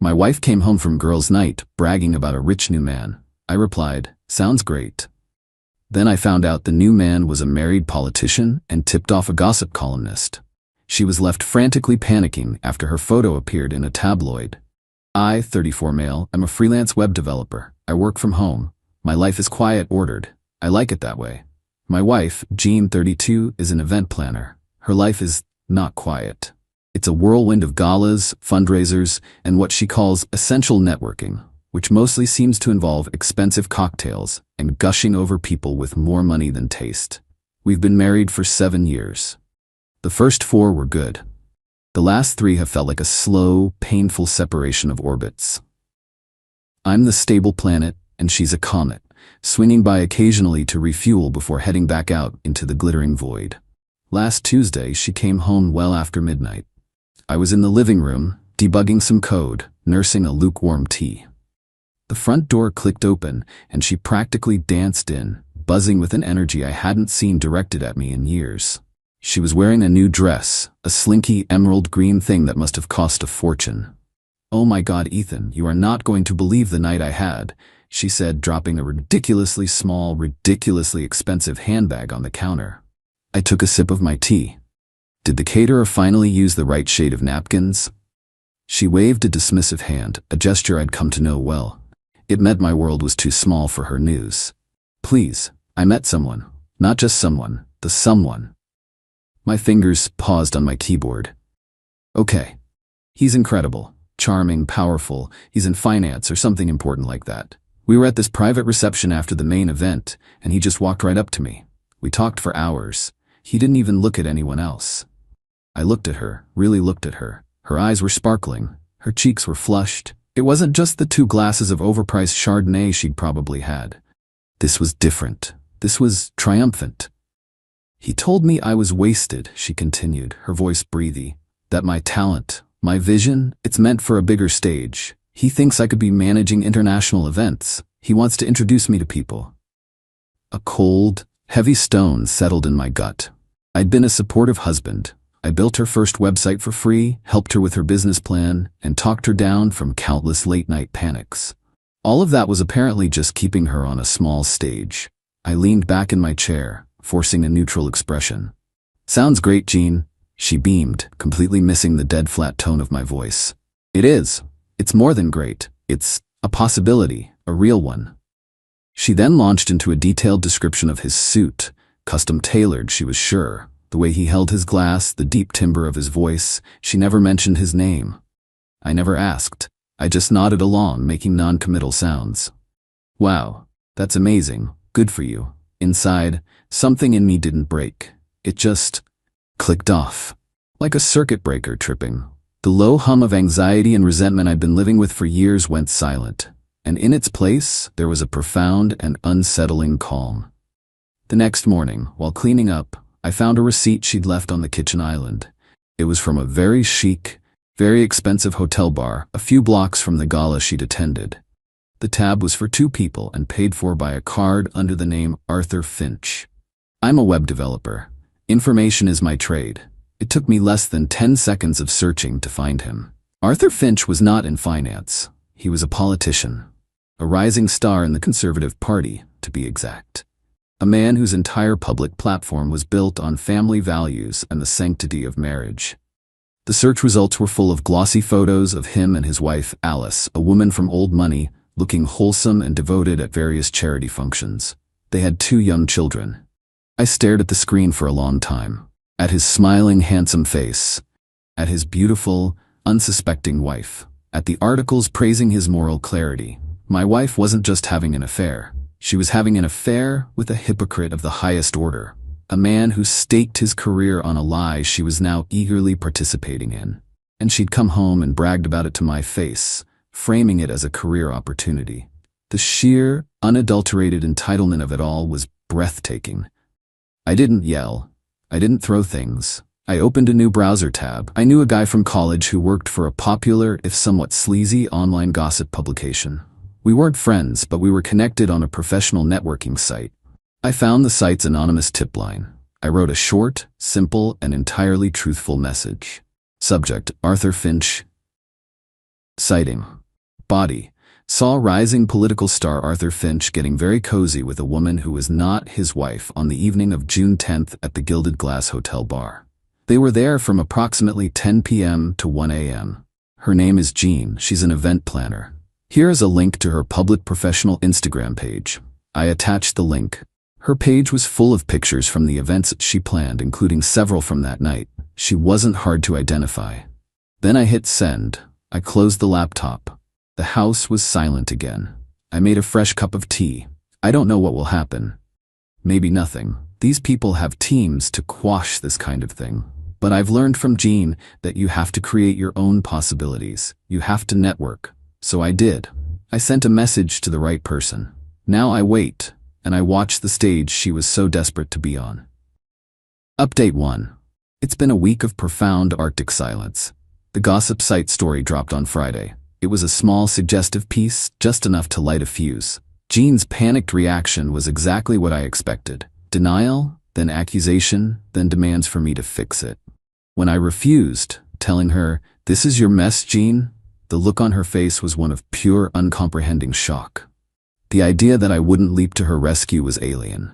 My wife came home from girls' night, bragging about a rich new man. I replied, "Sounds great." Then I found out the new man was a married politician and tipped off a gossip columnist. She was left frantically panicking after her photo appeared in a tabloid. I, 34 male, am a freelance web developer. I work from home. My life is quiet, ordered. I like it that way. My wife, Jean, 32, is an event planner. Her life is not quiet. It's a whirlwind of galas, fundraisers, and what she calls essential networking, which mostly seems to involve expensive cocktails and gushing over people with more money than taste. We've been married for 7 years. The first 4 were good. The last 3 have felt like a slow, painful separation of orbits. I'm the stable planet, and she's a comet, swinging by occasionally to refuel before heading back out into the glittering void. Last Tuesday, she came home well after midnight. I was in the living room, debugging some code, nursing a lukewarm tea. The front door clicked open, and she practically danced in, buzzing with an energy I hadn't seen directed at me in years. She was wearing a new dress, a slinky emerald green thing that must have cost a fortune. "Oh my God, Ethan, you are not going to believe the night I had," she said, dropping a ridiculously small, ridiculously expensive handbag on the counter. I took a sip of my tea. Did the caterer finally use the right shade of napkins? She waved a dismissive hand, a gesture I'd come to know well. It meant my world was too small for her news. "Please, I met someone. Not just someone, the someone." My fingers paused on my keyboard. "Okay. He's incredible, charming, powerful. He's in finance or something important like that. We were at this private reception after the main event, and he just walked right up to me. We talked for hours. He didn't even look at anyone else." I looked at her, really looked at her. Her eyes were sparkling. Her cheeks were flushed. It wasn't just the 2 glasses of overpriced Chardonnay she'd probably had. This was different. This was triumphant. "He told me I was wasted," she continued, her voice breathy. "That my talent, my vision, it's meant for a bigger stage. He thinks I could be managing international events. He wants to introduce me to people." A cold, heavy stone settled in my gut. I'd been a supportive husband. I built her first website for free, helped her with her business plan, and talked her down from countless late-night panics. All of that was apparently just keeping her on a small stage. I leaned back in my chair, forcing a neutral expression. "Sounds great, Jean," she beamed, completely missing the dead flat tone of my voice. "It is. It's more than great. It's a possibility, a real one." She then launched into a detailed description of his suit, custom tailored, she was sure. The way he held his glass, the deep timbre of his voice. She never mentioned his name. I never asked. I just nodded along, making non-committal sounds. "Wow, that's amazing. Good for you." Inside, something in me didn't break. It just clicked off. Like a circuit breaker tripping. The low hum of anxiety and resentment I'd been living with for years went silent, and in its place, there was a profound and unsettling calm. The next morning, while cleaning up, I found a receipt she'd left on the kitchen island. It was from a very chic, very expensive hotel bar a few blocks from the gala she'd attended. The tab was for 2 people and paid for by a card under the name Arthur Finch. I'm a web developer. Information is my trade. It took me less than 10 seconds of searching to find him. Arthur Finch was not in finance. He was a politician. A rising star in the Conservative Party, to be exact. A man whose entire public platform was built on family values and the sanctity of marriage. The search results were full of glossy photos of him and his wife, Alice, a woman from old money, looking wholesome and devoted at various charity functions. They had 2 young children. I stared at the screen for a long time. At his smiling, handsome face. At his beautiful, unsuspecting wife. At the articles praising his moral clarity. My wife wasn't just having an affair. She was having an affair with a hypocrite of the highest order. A man who staked his career on a lie she was now eagerly participating in. And she'd come home and bragged about it to my face, framing it as a career opportunity. The sheer, unadulterated entitlement of it all was breathtaking. I didn't yell. I didn't throw things. I opened a new browser tab. I knew a guy from college who worked for a popular, if somewhat sleazy, online gossip publication. We weren't friends, but we were connected on a professional networking site. I found the site's anonymous tip line. I wrote a short, simple, and entirely truthful message. Subject: Arthur Finch, Sighting. Body. Saw rising political star Arthur Finch getting very cozy with a woman who was not his wife on the evening of June 10th at the Gilded Glass Hotel bar. They were there from approximately 10 p.m. to 1 a.m. Her name is Jean. She's an event planner. Here is a link to her public professional Instagram page. I attached the link. Her page was full of pictures from the events she planned, including several from that night. She wasn't hard to identify. Then I hit send. I closed the laptop. The house was silent again. I made a fresh cup of tea. I don't know what will happen. Maybe nothing. These people have teams to quash this kind of thing. But I've learned from Jean that you have to create your own possibilities. You have to network. So I did. I sent a message to the right person. Now I wait, and I watch the stage she was so desperate to be on. Update 1. It's been a week of profound Arctic silence. The gossip site story dropped on Friday. It was a small, suggestive piece, just enough to light a fuse. Jean's panicked reaction was exactly what I expected. Denial, then accusation, then demands for me to fix it. When I refused, telling her, "This is your mess, Jean," the look on her face was one of pure, uncomprehending shock. The idea that I wouldn't leap to her rescue was alien.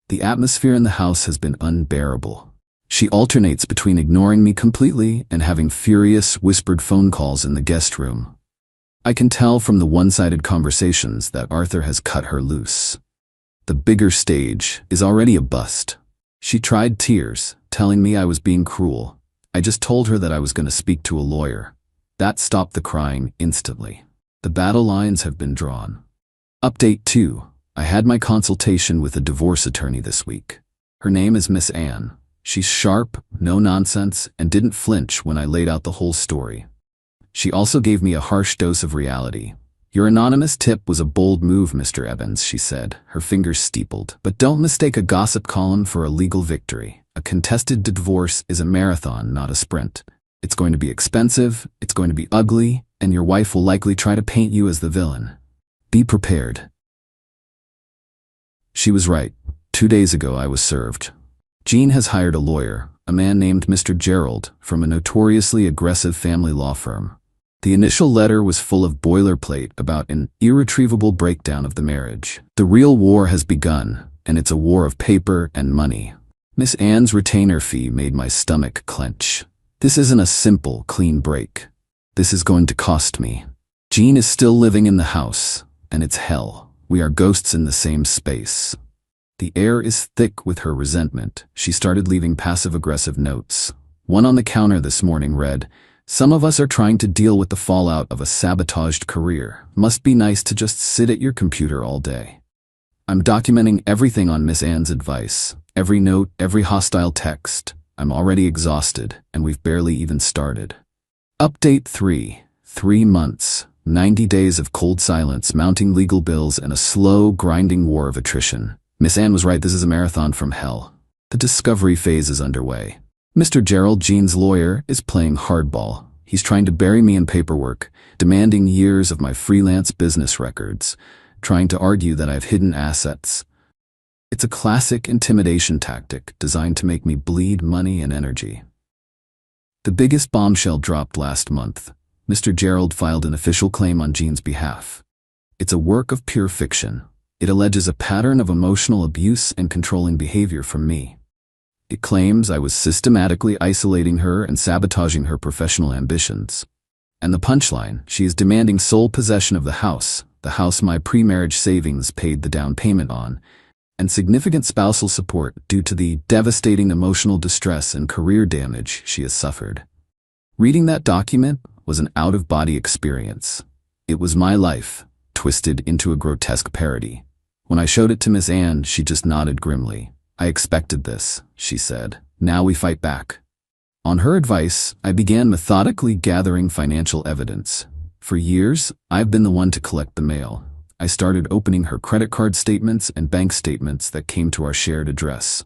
The atmosphere in the house has been unbearable. She alternates between ignoring me completely and having furious, whispered phone calls in the guest room. I can tell from the one-sided conversations that Arthur has cut her loose. The bigger stage is already a bust. She tried tears, telling me I was being cruel. I just told her that I was going to speak to a lawyer. That stopped the crying instantly. The battle lines have been drawn. Update 2. I had my consultation with a divorce attorney this week. Her name is Miss Anne. She's sharp, no nonsense, and didn't flinch when I laid out the whole story. She also gave me a harsh dose of reality. "Your anonymous tip was a bold move, Mr. Evans," she said, her fingers steepled. "But don't mistake a gossip column for a legal victory. A contested divorce is a marathon, not a sprint. It's going to be expensive, it's going to be ugly, and your wife will likely try to paint you as the villain. Be prepared." She was right. 2 days ago I was served. Jean has hired a lawyer, a man named Mr. Gerald, from a notoriously aggressive family law firm. The initial letter was full of boilerplate about an irretrievable breakdown of the marriage. The real war has begun, and it's a war of paper and money. Miss Anne's retainer fee made my stomach clench. This isn't a simple, clean break. This is going to cost me. Jean is still living in the house, and it's hell. We are ghosts in the same space. The air is thick with her resentment. She started leaving passive-aggressive notes. One on the counter this morning read, "Some of us are trying to deal with the fallout of a sabotaged career. Must be nice to just sit at your computer all day." I'm documenting everything on Miss Anne's advice. Every note, every hostile text. I'm already exhausted, and we've barely even started. Update 3. 3 months. 90 days of cold silence, mounting legal bills, and a slow, grinding war of attrition. Miss Anne was right, this is a marathon from hell. The discovery phase is underway. Mr. Gerald, Jean's lawyer, is playing hardball. He's trying to bury me in paperwork, demanding years of my freelance business records, trying to argue that I've hidden assets. It's a classic intimidation tactic designed to make me bleed money and energy. The biggest bombshell dropped last month. Mr. Gerald filed an official claim on Jean's behalf. It's a work of pure fiction. It alleges a pattern of emotional abuse and controlling behavior from me. It claims I was systematically isolating her and sabotaging her professional ambitions. And the punchline, she is demanding sole possession of the house my pre-marriage savings paid the down payment on, and significant spousal support due to the devastating emotional distress and career damage she has suffered. Reading that document was an out-of-body experience. It was my life, twisted into a grotesque parody. When I showed it to Miss Anne, she just nodded grimly. "I expected this," she said. "Now we fight back." On her advice, I began methodically gathering financial evidence. For years, I've been the one to collect the mail. I started opening her credit card statements and bank statements that came to our shared address.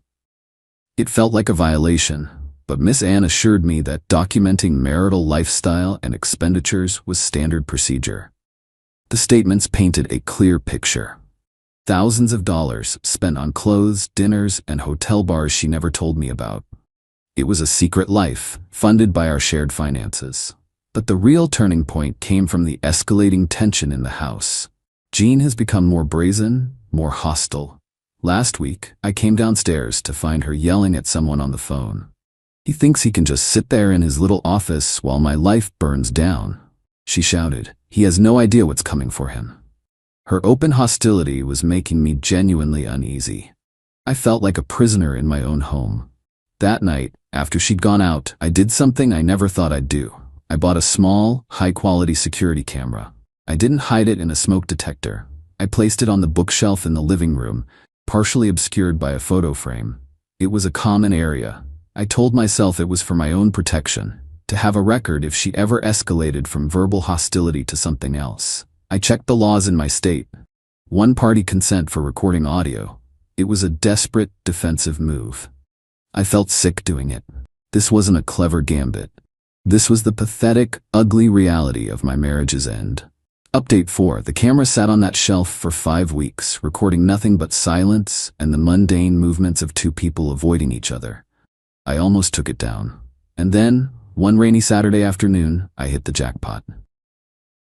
It felt like a violation, but Miss Anne assured me that documenting marital lifestyle and expenditures was standard procedure. The statements painted a clear picture. Thousands of dollars spent on clothes, dinners, and hotel bars she never told me about. It was a secret life, funded by our shared finances. But the real turning point came from the escalating tension in the house. Jean has become more brazen, more hostile. Last week, I came downstairs to find her yelling at someone on the phone. He thinks he can just sit there in his little office while my life burns down, she shouted. He has no idea what's coming for him. Her open hostility was making me genuinely uneasy. I felt like a prisoner in my own home. That night, after she'd gone out, I did something I never thought I'd do. I bought a small, high-quality security camera. I didn't hide it in a smoke detector. I placed it on the bookshelf in the living room, partially obscured by a photo frame. It was a common area. I told myself it was for my own protection, to have a record if she ever escalated from verbal hostility to something else. I checked the laws in my state. One-party consent for recording audio. It was a desperate, defensive move. I felt sick doing it. This wasn't a clever gambit. This was the pathetic, ugly reality of my marriage's end. Update 4. The camera sat on that shelf for 5 weeks, recording nothing but silence and the mundane movements of two people avoiding each other. I almost took it down. And then, one rainy Saturday afternoon, I hit the jackpot.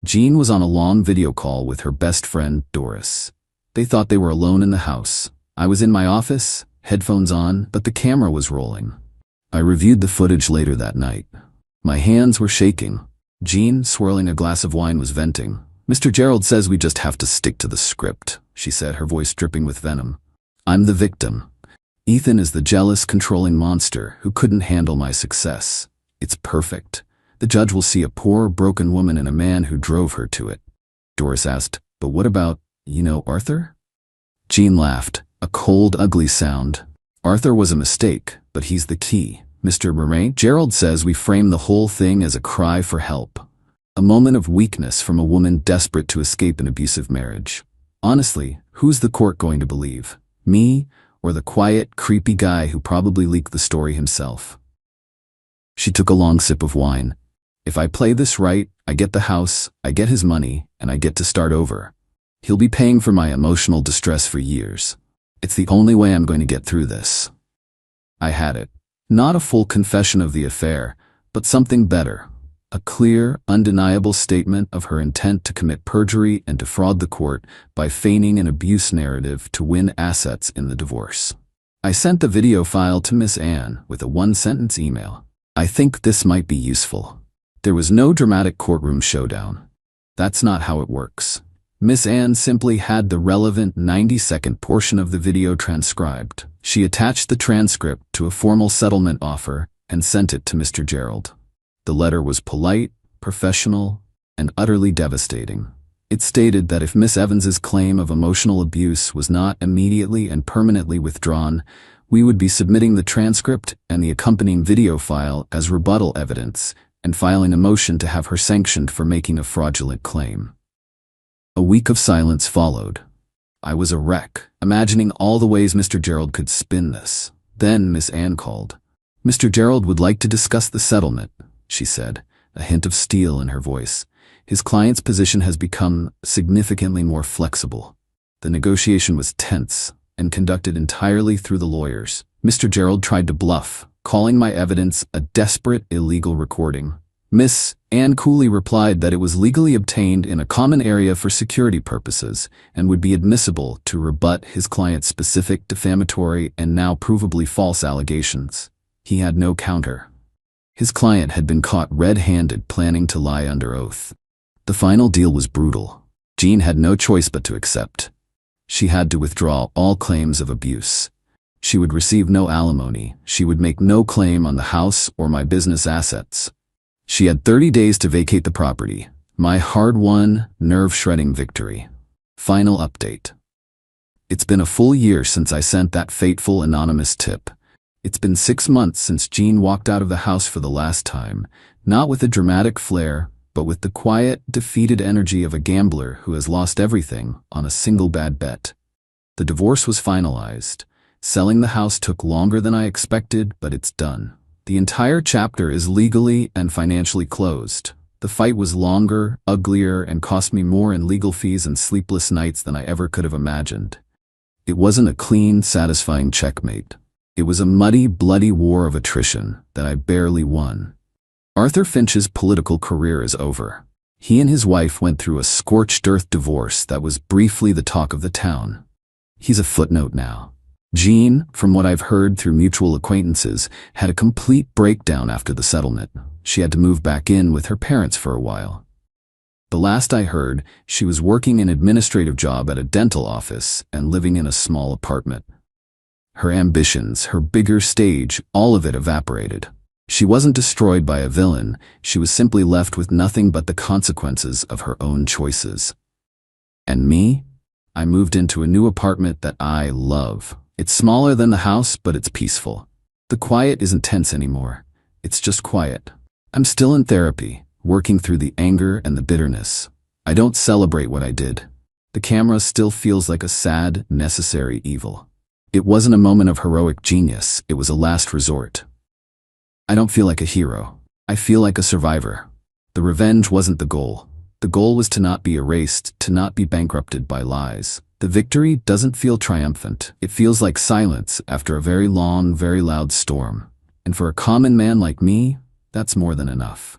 Jean was on a long video call with her best friend, Doris. They thought they were alone in the house. I was in my office, headphones on, but the camera was rolling. I reviewed the footage later that night. My hands were shaking. Jean, swirling a glass of wine, was venting. "Mr. Gerald says we just have to stick to the script," she said, her voice dripping with venom. "I'm the victim. Ethan is the jealous, controlling monster who couldn't handle my success. It's perfect. The judge will see a poor, broken woman and a man who drove her to it." Doris asked, "But what about, Arthur?" Jean laughed, a cold, ugly sound. "Arthur was a mistake, but he's the key. Mr. Murray, Gerald says we frame the whole thing as a cry for help. A moment of weakness from a woman desperate to escape an abusive marriage. Honestly, who's the court going to believe? Me, or the quiet, creepy guy who probably leaked the story himself?" She took a long sip of wine. "If I play this right, I get the house, I get his money, and I get to start over. He'll be paying for my emotional distress for years. It's the only way I'm going to get through this." I had it. Not a full confession of the affair, but something better. A clear, undeniable statement of her intent to commit perjury and defraud the court by feigning an abuse narrative to win assets in the divorce. I sent the video file to Miss Anne with a one-sentence email. "I think this might be useful." There was no dramatic courtroom showdown. That's not how it works. Miss Anne simply had the relevant 90-second portion of the video transcribed. She attached the transcript to a formal settlement offer and sent it to Mr. Gerald. The letter was polite, professional, and utterly devastating. It stated that if Miss Evans's claim of emotional abuse was not immediately and permanently withdrawn, we would be submitting the transcript and the accompanying video file as rebuttal evidence and filing a motion to have her sanctioned for making a fraudulent claim. A week of silence followed. I was a wreck, imagining all the ways Mr. Gerald could spin this. Then Miss Anne called. "Mr. Gerald would like to discuss the settlement," she said, a hint of steel in her voice. "His client's position has become significantly more flexible." The negotiation was tense and conducted entirely through the lawyers. Mr. Gerald tried to bluff, calling my evidence a desperate, illegal recording. Miss Anne coolly replied that it was legally obtained in a common area for security purposes and would be admissible to rebut his client's specific defamatory and now provably false allegations. He had no counter. His client had been caught red-handed planning to lie under oath. The final deal was brutal. Jean had no choice but to accept. She had to withdraw all claims of abuse. She would receive no alimony. She would make no claim on the house or my business assets. She had 30 days to vacate the property. My hard-won, nerve-shredding victory. Final update. It's been a full year since I sent that fateful anonymous tip. It's been 6 months since Jean walked out of the house for the last time, not with a dramatic flair, but with the quiet, defeated energy of a gambler who has lost everything on a single bad bet. The divorce was finalized. Selling the house took longer than I expected, but it's done. The entire chapter is legally and financially closed. The fight was longer, uglier, and cost me more in legal fees and sleepless nights than I ever could have imagined. It wasn't a clean, satisfying checkmate. It was a muddy, bloody war of attrition that I barely won. Arthur Finch's political career is over. He and his wife went through a scorched earth divorce that was briefly the talk of the town. He's a footnote now. Jean, from what I've heard through mutual acquaintances, had a complete breakdown after the settlement. She had to move back in with her parents for a while. The last I heard, she was working an administrative job at a dental office and living in a small apartment. Her ambitions, her bigger stage, all of it evaporated. She wasn't destroyed by a villain, she was simply left with nothing but the consequences of her own choices. And me? I moved into a new apartment that I love. It's smaller than the house, but it's peaceful. The quiet isn't tense anymore. It's just quiet. I'm still in therapy, working through the anger and the bitterness. I don't celebrate what I did. The camera still feels like a sad, necessary evil. It wasn't a moment of heroic genius, it was a last resort. I don't feel like a hero. I feel like a survivor. The revenge wasn't the goal. The goal was to not be erased, to not be bankrupted by lies. The victory doesn't feel triumphant. It feels like silence after a very long, very loud storm. And for a common man like me, that's more than enough.